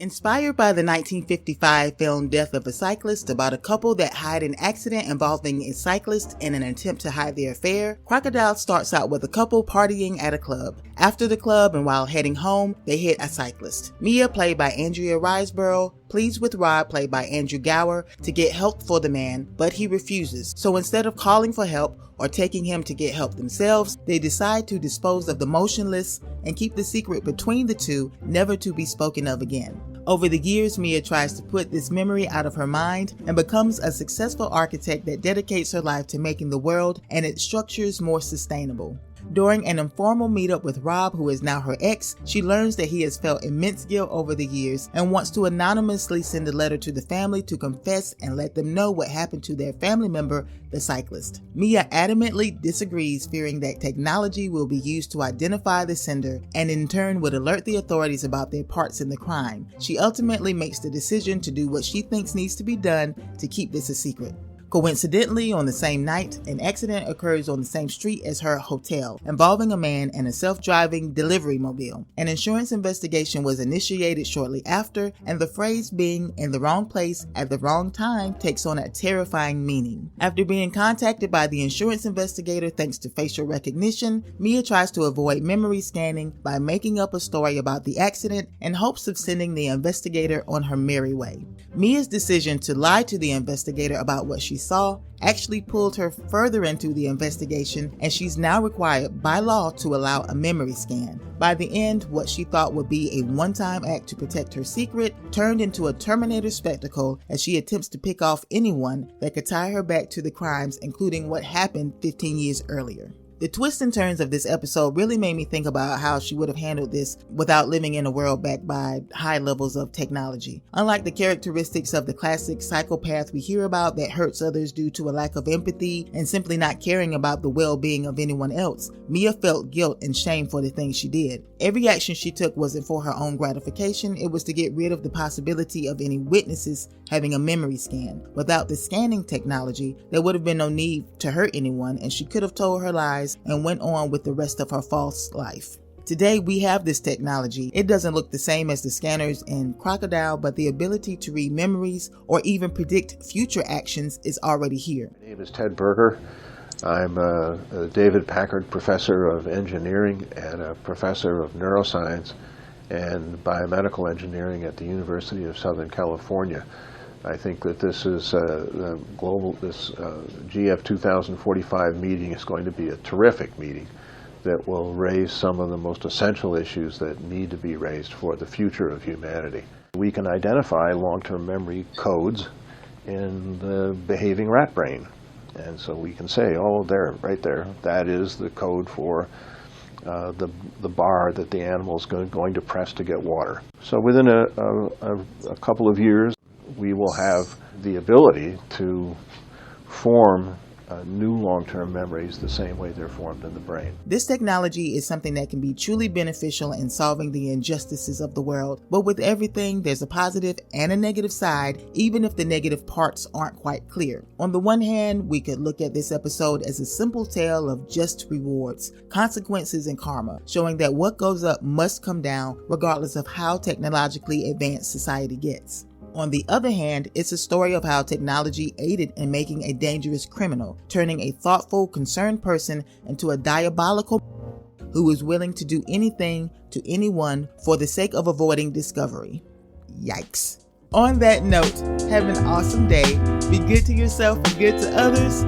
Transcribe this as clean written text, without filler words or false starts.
Inspired by the 1955 film Death of a Cyclist about a couple that hide an accident involving a cyclist in an attempt to hide their affair, Crocodile starts out with a couple partying at a club. After the club and while heading home, they hit a cyclist. Mia, played by Andrea Riseborough, pleads with Rob, played by Andrew Gower, to get help for the man, but he refuses. So instead of calling for help or taking him to get help themselves, they decide to dispose of the motionless and keep the secret between the two, never to be spoken of again. Over the years, Mia tries to put this memory out of her mind and becomes a successful architect that dedicates her life to making the world and its structures more sustainable. During an informal meetup with Rob, who is now her ex, she learns that he has felt immense guilt over the years and wants to anonymously send a letter to the family to confess and let them know what happened to their family member, the cyclist. Mia adamantly disagrees, fearing that technology will be used to identify the sender and in turn would alert the authorities about their parts in the crime. She ultimately makes the decision to do what she thinks needs to be done to keep this a secret. Coincidentally, on the same night, an accident occurs on the same street as her hotel, involving a man and a self-driving delivery mobile. An insurance investigation was initiated shortly after, and the phrase being in the wrong place at the wrong time takes on a terrifying meaning. After being contacted by the insurance investigator thanks to facial recognition, Mia tries to avoid memory scanning by making up a story about the accident in hopes of sending the investigator on her merry way. Mia's decision to lie to the investigator about what she saw actually pulled her further into the investigation, and she's now required by law to allow a memory scan. By the end, what she thought would be a one-time act to protect her secret turned into a Terminator spectacle as she attempts to pick off anyone that could tie her back to the crimes, including what happened 15 years earlier. The twists and turns of this episode really made me think about how she would have handled this without living in a world backed by high levels of technology. Unlike the characteristics of the classic psychopath we hear about that hurts others due to a lack of empathy and simply not caring about the well-being of anyone else, Mia felt guilt and shame for the things she did. Every action she took wasn't for her own gratification, it was to get rid of the possibility of any witnesses having a memory scan. Without the scanning technology, there would have been no need to hurt anyone, and she could have told her lies and went on with the rest of her false life. Today we have this technology. It doesn't look the same as the scanners in Crocodile, but the ability to read memories or even predict future actions is already here. My name is Ted Berger. I'm a David Packard Professor of Engineering and a Professor of Neuroscience and Biomedical Engineering at the University of Southern California. I think that this is GF 2045 meeting is going to be a terrific meeting that will raise some of the most essential issues that need to be raised for the future of humanity. We can identify long-term memory codes in the behaving rat brain. And so we can say, oh, there, right there, that is the code for the bar that the animal is going to press to get water. So within a couple of years, we will have the ability to form new long-term memories the same way they're formed in the brain. This technology is something that can be truly beneficial in solving the injustices of the world. But with everything, there's a positive and a negative side, even if the negative parts aren't quite clear. On the one hand, we could look at this episode as a simple tale of just rewards, consequences, and karma, showing that what goes up must come down regardless of how technologically advanced society gets. On the other hand, it's a story of how technology aided in making a dangerous criminal, turning a thoughtful, concerned person into a diabolical who is willing to do anything to anyone for the sake of avoiding discovery. Yikes. On that note, have an awesome day. Be good to yourself and good to others.